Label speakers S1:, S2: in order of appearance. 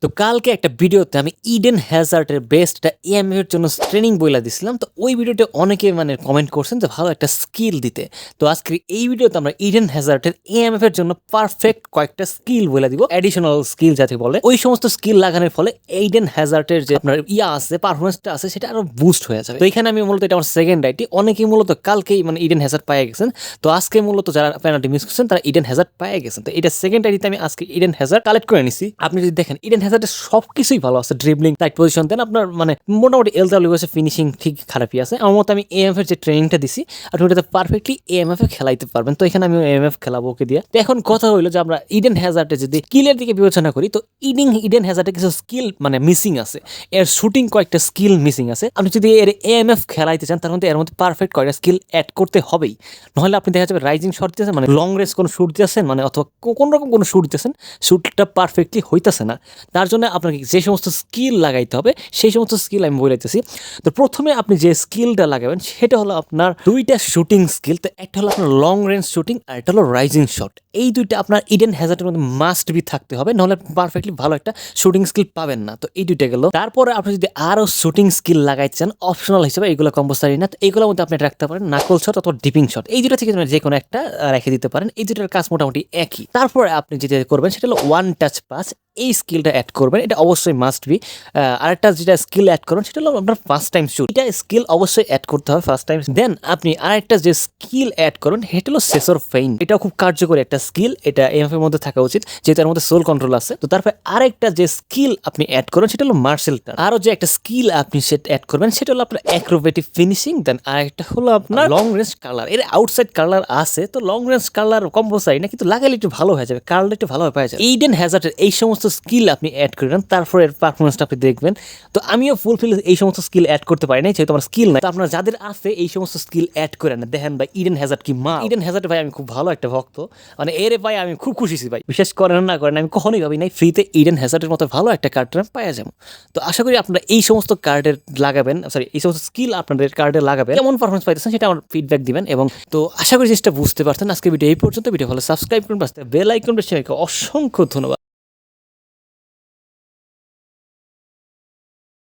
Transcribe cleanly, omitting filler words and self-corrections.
S1: তো কালকে একটা ভিডিওতে আমি ইডেন হ্যাজার্ডের বেস্ট একটা এএমএফ এর জন্য ট্রেনিং বইলা দিছিলাম। তো ওই ভিডিওতে অনেকে মানে কমেন্ট করছেন যে ভালো একটা স্কিল দিতে। তো আজকে এই ভিডিওতে আমরা ইডেন হ্যাজার্ডের এএমএফ এর জন্য পারফেক্ট কয়েকটা স্কিল বইলা দিব, অ্যাডিশনাল স্কিল যাতে বলে। ওই সমস্ত স্কিল লাগানোর ফলে ইডেন হ্যাজার্ডের যে আপনার আছে পারফরমেন্সটা আছে সেটা আরো বুস্ট হয়ে যাবে। তো এখানে আমি মূলত এটা আমার সেকেন্ড আইটি, অনেকেই মূলত কালকেই মানে ইডেন হ্যাজার্ড পেয়ে গেছেন। তো আজকে মূলত যারা পেনাল্টি মিস করছেন তারা ইডেন হ্যাজার্ড পেয়ে গেছেন। তো এটা সেকেন্ড আইডিতে আমি আজকে ইডেন হ্যাজার্ড কালেক্ট করে নিছি। আপনি যদি দেখেন ইডেন হ্যাজার্ডের সবকিছুই ভালো আছে, ড্রিবলিং, টাইট পজিশন দেন, আপনার মানে মোটামুটি এলডব্লিউ এর ফিনিশিং ঠিক খারাপই আছে। আমার মতো আমি এএমএফ এর যে ট্রেনিংটা দিছি আপনি ওটাতে পারফেক্টলি এএমএফ এ খেলাইতে পারবেন। তো এখানে আমি এএমএফ খেলাবো ওকে দিয়ে। তো এখন কথা হইলো যে আমরা ইডেন হ্যাজার্ডে যদি স্কিলের দিকে বিবেচনা করি, তো ইডেন হ্যাজার্ডে কিছু স্কিল মানে মিসিং আছে, এর শুটিং কয়েকটা স্কিল মিসিং আছে। আপনি যদি এর এএমএফ খেলাইতে চান তার মধ্যে এর মধ্যে পারফেক্ট কয়েকটা স্কিল অ্যাড করতে হবেই, নাহলে আপনি দেখা যাবে রাইজিং শট দিতেছেন মানে লং রেঞ্জ কোনো শুট দিতেছেন মানে অথবা কোন রকম কোনো শুট দিতেছেন, শুটটা পারফেক্টলি হইতেছে না। তার জন্য আপনাকে যে সমস্ত স্কিল লাগাইতে হবে সেই সমস্ত স্কিল আমি বলাইতেছি। তো প্রথমে আপনি যে স্কিলটা লাগাবেন সেটা হলো আপনার দুইটা শুটিং স্কিল। তো একটা হলো আপনার লং রেঞ্জ শুটিং আর একটা হলো রাইজিং শট। এই দুইটা আপনার ইডেন হ্যাজার্ডের মধ্যে মাস্ট বি থাকতে হবে, নাহলে পারফেক্টলি ভালো একটা শুটিং স্কিল পাবেন না। তো এই দুইটা গেল। তারপরে আপনি যদি আরো শুটিং স্কিল লাগাইতে চান অপশনাল হিসেবে, এগুলো কম্পালসারি না। তো এইগুলোর মধ্যে আপনি রাখতে পারেন নাকল শট অথবা ডিপিং শট। এই দুটো থেকে যে কোনো একটা রেখে দিতে পারেন। এই দুটার কাজ মোটামুটি একই। তারপরে আপনি যেটা করবেন সেটা হলো ওয়ান টাচ পাস, এই স্কিলটা অ্যাড করবেন, এটা অবশ্যই মাস্ট বি। আরেকটা যেটা স্কিল অ্যাড করবেন সেটা হলো আপনার ফার্স্ট টাইম শুট, এটা স্কিল অবশ্যই অ্যাড করতে হবে ফার্স্ট টাইম। দেন আপনি আরেকটা যে স্কিল অ্যাড করবেন সেটা হলো সেসর ফেইন, এটা খুব কার্যকরী একটা স্কিল, এটা এমএফ এর মধ্যে থাকা উচিত যেহেতু এর মধ্যে সোল কন্ট্রোল আছে। তো তারপরে আরেকটা যে স্কিল আপনি অ্যাড করবেন সেটা হলো মার্শাল টার্ন। আরো যে একটা স্কিল আপনি সেটা অ্যাড করবেন সেটা হলো আপনার অ্যাক্রোবেটিক ফিনিশিং। দেন আরেকটা হলো আপনার লং রেঞ্জ কালার, এর আউটসাইড কালার আছে, তো লং রেঞ্জ কালার কম্পালসারি না, কিন্তু লাগাইলে একটু ভালো হয়ে যাবে, কালারটা একটু ভালো হয়ে পাওয়া যাবে। ইডেন হ্যাজার্ডের এই সমস্ত স্কিল আপনি অ্যাড করেন, তারপরে এর পারফরমেন্সটা আপনি দেখবেন। তো আমিও ফুলফিল এই সমস্ত স্কিল অ্যাড করতে পারি নাই যেহেতু আমার স্কিল নাই। তো আপনারা যাদের আছে এই সমস্ত স্কিল অ্যাড করেন না, দেখেন ভাই ইডেন হ্যাজার্ড কি মা। ইডেন হ্যাজার্ড ভাই আমি খুব ভালো একটা ভক্ত, মানে এর ভাই আমি খুব খুশি ভাই, বিশেষ করেন না করেন আমি কখনোই ভাবি নাই ফ্রিতে ইডেন হ্যাজার্ডের মতো ভালো একটা কার্ড পাওয়া যাবো। তো আশা করি আপনারা এই সমস্ত কার্ডের লাগাবেন, সরি এই সমস্ত স্কিল আপনাদের কার্ডে লাগাবেন, কেমন পারফরমেন্স পাইতেছেন সেটা আমার ফিডব্যাক দিবেন। এবং তো আশা করি জিনিসটা বুঝতে পারছেন। আজকে ভিডিও এই পর্যন্ত, ভিডিও ভালো সাবস্ক্রাইব করুন, বেল আইকন বেশি, অসংখ্য ধন্যবাদ।